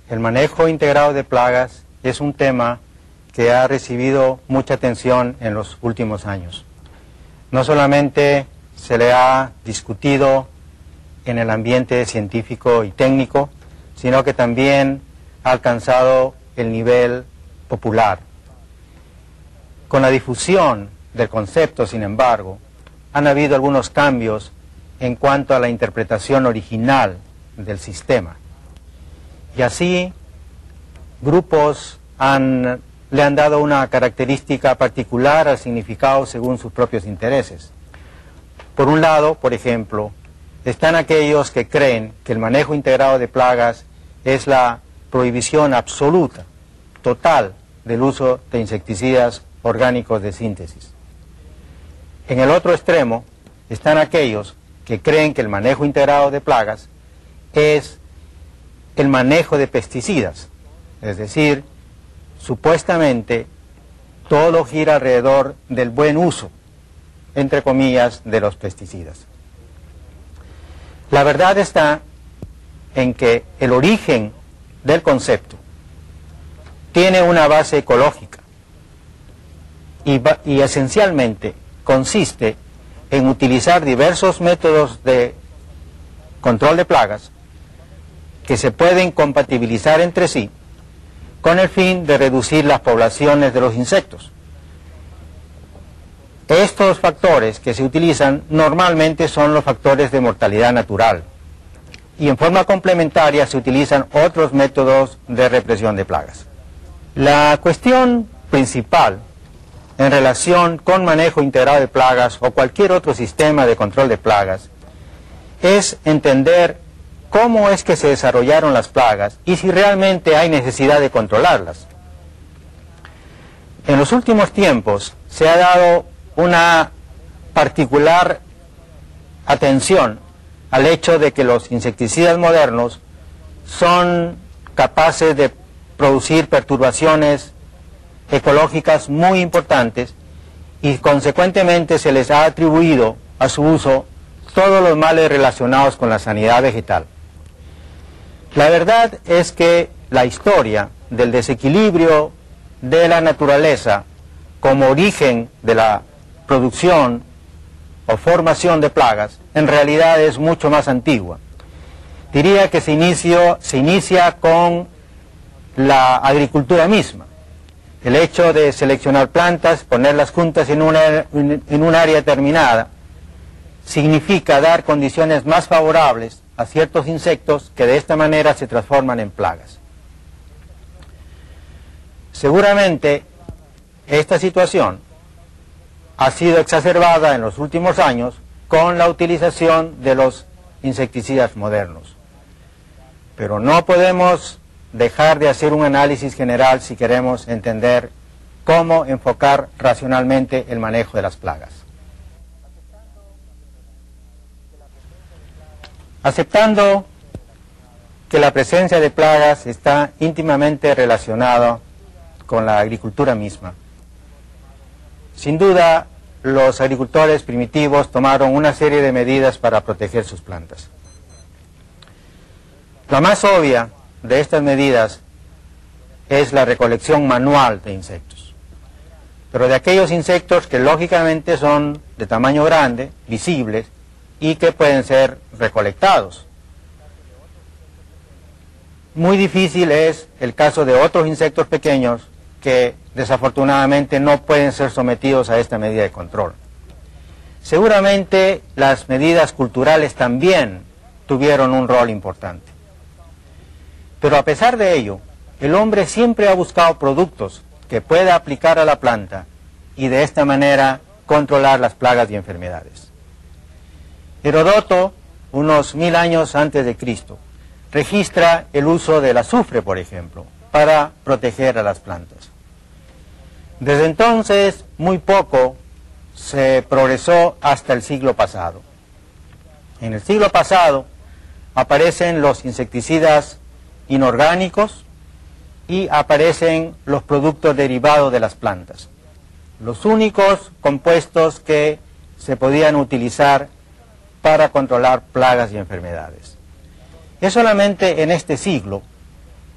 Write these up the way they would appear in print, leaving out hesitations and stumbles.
El manejo integrado de plagas es un tema que ha recibido mucha atención en los últimos años. No solamente se le ha discutido en el ambiente científico y técnico, sino que también ha alcanzado el nivel popular. Con la difusión del concepto, sin embargo, han habido algunos cambios en cuanto a la interpretación original del sistema. Y así, grupos le han dado una característica particular al significado según sus propios intereses. Por un lado, por ejemplo, están aquellos que creen que el manejo integrado de plagas es la prohibición absoluta, total, del uso de insecticidas orgánicos de síntesis. En el otro extremo están aquellos que creen que el manejo integrado de plagas es el manejo de pesticidas, es decir, supuestamente todo gira alrededor del buen uso, entre comillas, de los pesticidas. La verdad está en que el origen del concepto tiene una base ecológica y esencialmente consiste en utilizar diversos métodos de control de plagas que se pueden compatibilizar entre sí con el fin de reducir las poblaciones de los insectos. Estos factores que se utilizan normalmente son los factores de mortalidad natural y en forma complementaria se utilizan otros métodos de represión de plagas. La cuestión principal en relación con manejo integrado de plagas o cualquier otro sistema de control de plagas es entender cómo es que se desarrollaron las plagas y si realmente hay necesidad de controlarlas. En los últimos tiempos se ha dado una particular atención al hecho de que los insecticidas modernos son capaces de producir perturbaciones ecológicas muy importantes y consecuentemente se les ha atribuido a su uso todos los males relacionados con la sanidad vegetal. La verdad es que la historia del desequilibrio de la naturaleza como origen de la producción o formación de plagas en realidad es mucho más antigua. Diría que se inicia con la agricultura misma. El hecho de seleccionar plantas, ponerlas juntas en un área determinada, significa dar condiciones más favorables a ciertos insectos que de esta manera se transforman en plagas. Seguramente esta situación ha sido exacerbada en los últimos años con la utilización de los insecticidas modernos. Pero no podemos dejar de hacer un análisis general si queremos entender cómo enfocar racionalmente el manejo de las plagas. Aceptando que la presencia de plagas está íntimamente relacionada con la agricultura misma, sin duda los agricultores primitivos tomaron una serie de medidas para proteger sus plantas. La más obvia de estas medidas es la recolección manual de insectos, pero de aquellos insectos que lógicamente son de tamaño grande, visibles, y que pueden ser recolectados. Muy difícil es el caso de otros insectos pequeños que desafortunadamente no pueden ser sometidos a esta medida de control. Seguramente las medidas culturales también tuvieron un rol importante. Pero a pesar de ello, el hombre siempre ha buscado productos que pueda aplicar a la planta y de esta manera controlar las plagas y enfermedades. Heródoto, unos 1000 años antes de Cristo, registra el uso del azufre, por ejemplo, para proteger a las plantas. Desde entonces, muy poco se progresó hasta el siglo pasado. En el siglo pasado aparecen los insecticidas inorgánicos y aparecen los productos derivados de las plantas. Los únicos compuestos que se podían utilizar para controlar plagas y enfermedades. Es solamente en este siglo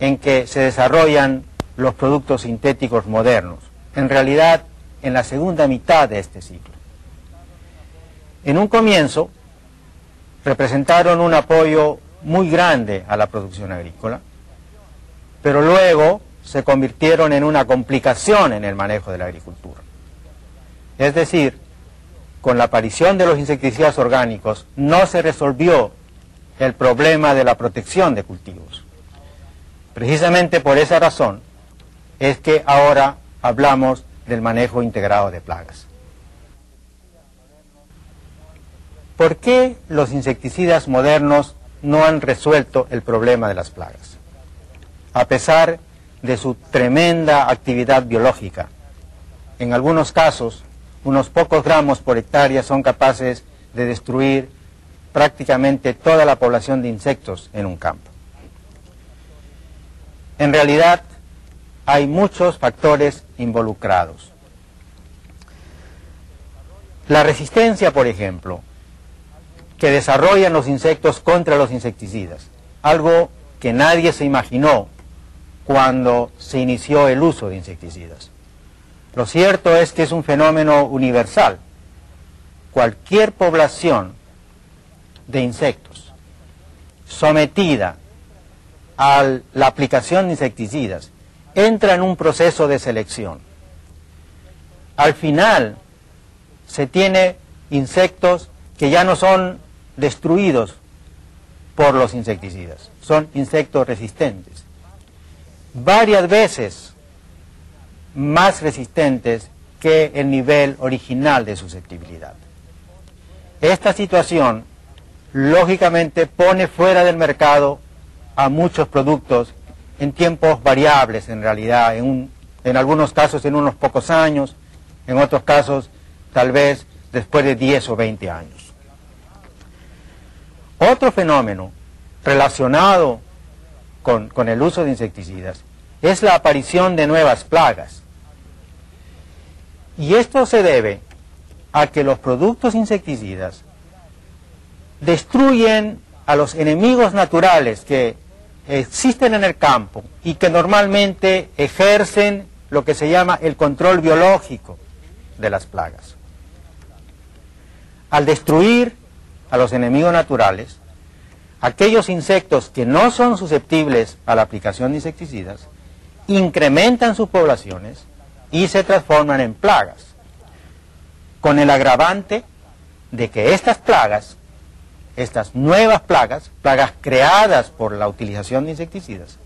en que se desarrollan los productos sintéticos modernos, en realidad en la segunda mitad de este ciclo. En un comienzo representaron un apoyo muy grande a la producción agrícola, pero luego se convirtieron en una complicación en el manejo de la agricultura. Es decir, con la aparición de los insecticidas orgánicos no se resolvió el problema de la protección de cultivos. Precisamente por esa razón es que ahora hablamos del manejo integrado de plagas. ¿Por qué los insecticidas modernos no han resuelto el problema de las plagas? A pesar de su tremenda actividad biológica, en algunos casos, unos pocos gramos por hectárea son capaces de destruir prácticamente toda la población de insectos en un campo. En realidad, hay muchos factores involucrados. La resistencia, por ejemplo, que desarrollan los insectos contra los insecticidas, algo que nadie se imaginó cuando se inició el uso de insecticidas. Lo cierto es que es un fenómeno universal. Cualquier población de insectos sometida a la aplicación de insecticidas entra en un proceso de selección. Al final se tiene insectos que ya no son destruidos por los insecticidas, son insectos resistentes, varias veces más resistentes que el nivel original de susceptibilidad. Esta situación lógicamente pone fuera del mercado a muchos productos en tiempos variables, en realidad, en algunos casos en unos pocos años, en otros casos tal vez después de 10 o 20 años. Otro fenómeno relacionado con el uso de insecticidas es la aparición de nuevas plagas. Y esto se debe a que los productos insecticidas destruyen a los enemigos naturales que existen en el campo y que normalmente ejercen lo que se llama el control biológico de las plagas. Al destruir a los enemigos naturales, aquellos insectos que no son susceptibles a la aplicación de insecticidas incrementan sus poblaciones y se transforman en plagas, con el agravante de que estas plagas, estas nuevas plagas, plagas creadas por la utilización de insecticidas,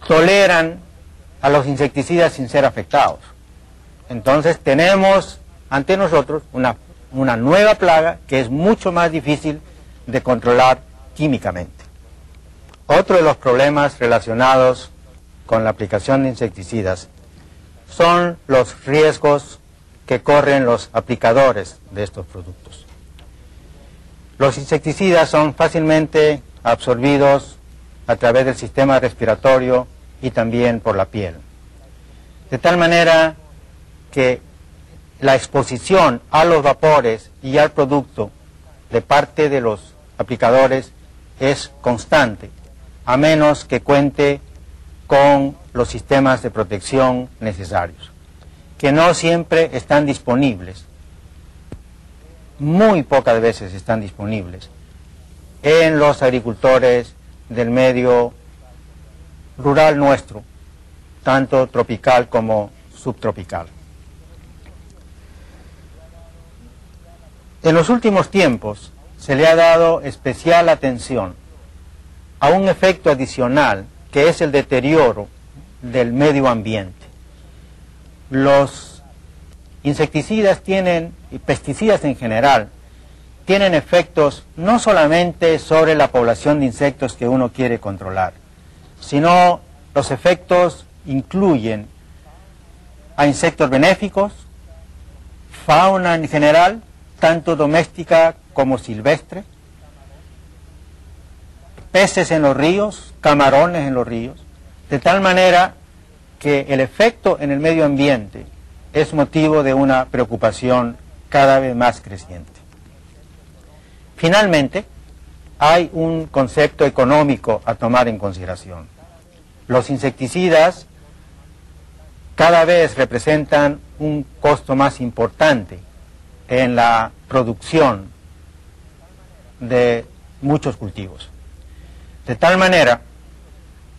toleran a los insecticidas sin ser afectados. Entonces tenemos ante nosotros una nueva plaga que es mucho más difícil de controlar químicamente. Otro de los problemas relacionados con la aplicación de insecticidas son los riesgos que corren los aplicadores de estos productos. Los insecticidas son fácilmente absorbidos a través del sistema respiratorio y también por la piel, de tal manera que la exposición a los vapores y al producto de parte de los aplicadores es constante, a menos que cuente con los sistemas de protección necesarios, que no siempre están disponibles, muy pocas veces están disponibles en los agricultores del medio rural nuestro, tanto tropical como subtropical. En los últimos tiempos se le ha dado especial atención a un efecto adicional que es el deterioro del medio ambiente. Los insecticidas y pesticidas en general, tienen efectos no solamente sobre la población de insectos que uno quiere controlar, sino los efectos incluyen a insectos benéficos, fauna en general, tanto doméstica como silvestre, peces en los ríos, camarones en los ríos, de tal manera que el efecto en el medio ambiente es motivo de una preocupación cada vez más creciente. Finalmente, hay un concepto económico a tomar en consideración. Los insecticidas cada vez representan un costo más importante en la producción de muchos cultivos. De tal manera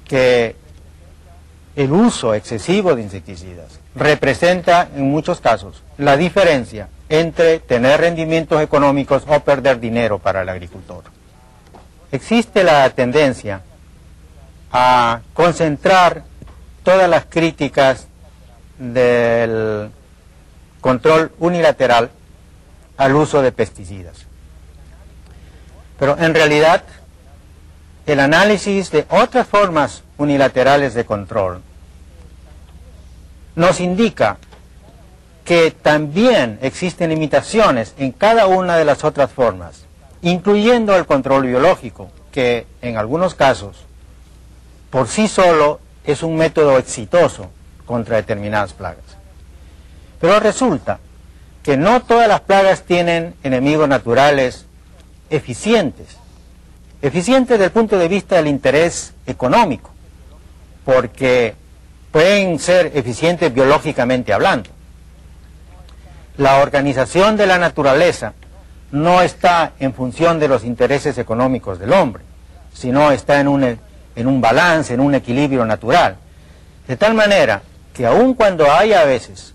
que el uso excesivo de insecticidas representa en muchos casos la diferencia entre tener rendimientos económicos o perder dinero para el agricultor. Existe la tendencia a concentrar todas las críticas del control unilateral al uso de pesticidas. Pero en realidad, el análisis de otras formas unilaterales de control nos indica que también existen limitaciones en cada una de las otras formas, incluyendo el control biológico, que en algunos casos, por sí solo, es un método exitoso contra determinadas plagas. Pero resulta que no todas las plagas tienen enemigos naturales eficientes desde el punto de vista del interés económico, porque pueden ser eficientes biológicamente hablando. La organización de la naturaleza no está en función de los intereses económicos del hombre, sino está en un balance, en un equilibrio natural. De tal manera que aun cuando haya a veces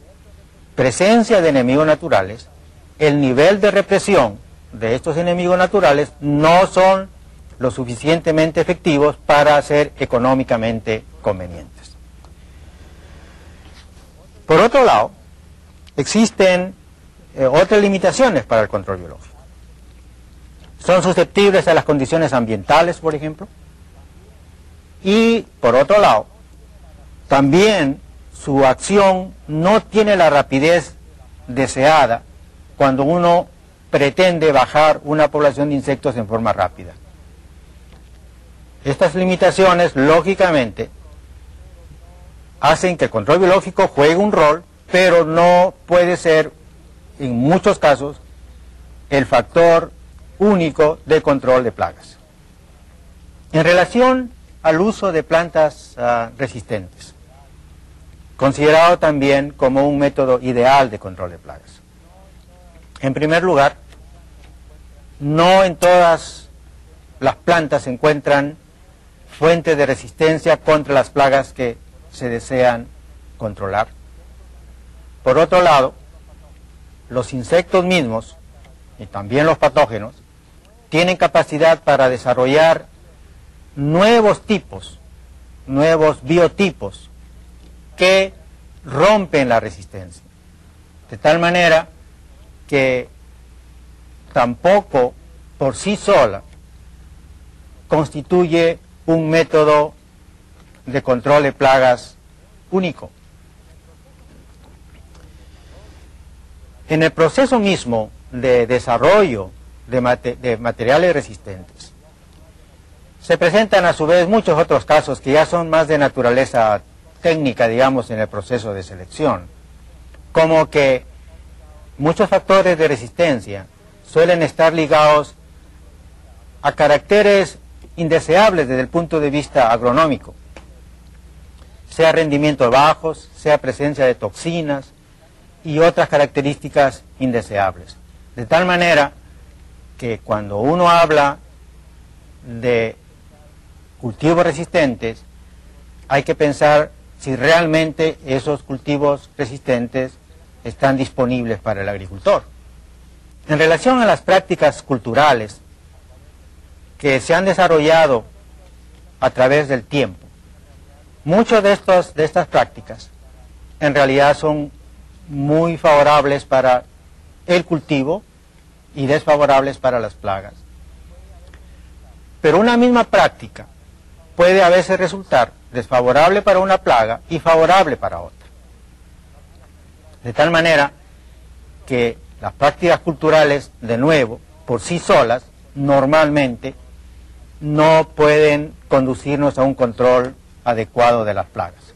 presencia de enemigos naturales, el nivel de represión de estos enemigos naturales no son lo suficientemente efectivos para ser económicamente convenientes. Por otro lado, existen otras limitaciones para el control biológico. Son susceptibles a las condiciones ambientales, por ejemplo, y por otro lado, también su acción no tiene la rapidez deseada cuando uno pretende bajar una población de insectos en forma rápida. Estas limitaciones, lógicamente, hacen que el control biológico juegue un rol, pero no puede ser, en muchos casos, el factor único de control de plagas. En relación al uso de plantas resistentes, considerado también como un método ideal de control de plagas. En primer lugar, no en todas las plantas se encuentran fuentes de resistencia contra las plagas que se desean controlar. Por otro lado, los insectos mismos, y también los patógenos, tienen capacidad para desarrollar nuevos tipos, nuevos biotipos, que rompen la resistencia. De tal manera que tampoco por sí sola constituye un método de control de plagas único. En el proceso mismo de desarrollo de materiales resistentes, se presentan a su vez muchos otros casos que ya son más de naturaleza técnica, digamos, en el proceso de selección, como que muchos factores de resistencia suelen estar ligados a caracteres indeseables desde el punto de vista agronómico, sea rendimientos bajos, sea presencia de toxinas y otras características indeseables. De tal manera que cuando uno habla de cultivos resistentes, hay que pensar si realmente esos cultivos resistentes están disponibles para el agricultor. En relación a las prácticas culturales que se han desarrollado a través del tiempo, muchas de estas prácticas en realidad son muy favorables para el cultivo y desfavorables para las plagas. Pero una misma práctica puede a veces resultar desfavorable para una plaga y favorable para otra. De tal manera que las prácticas culturales, de nuevo, por sí solas, normalmente no pueden conducirnos a un control adecuado de las plagas.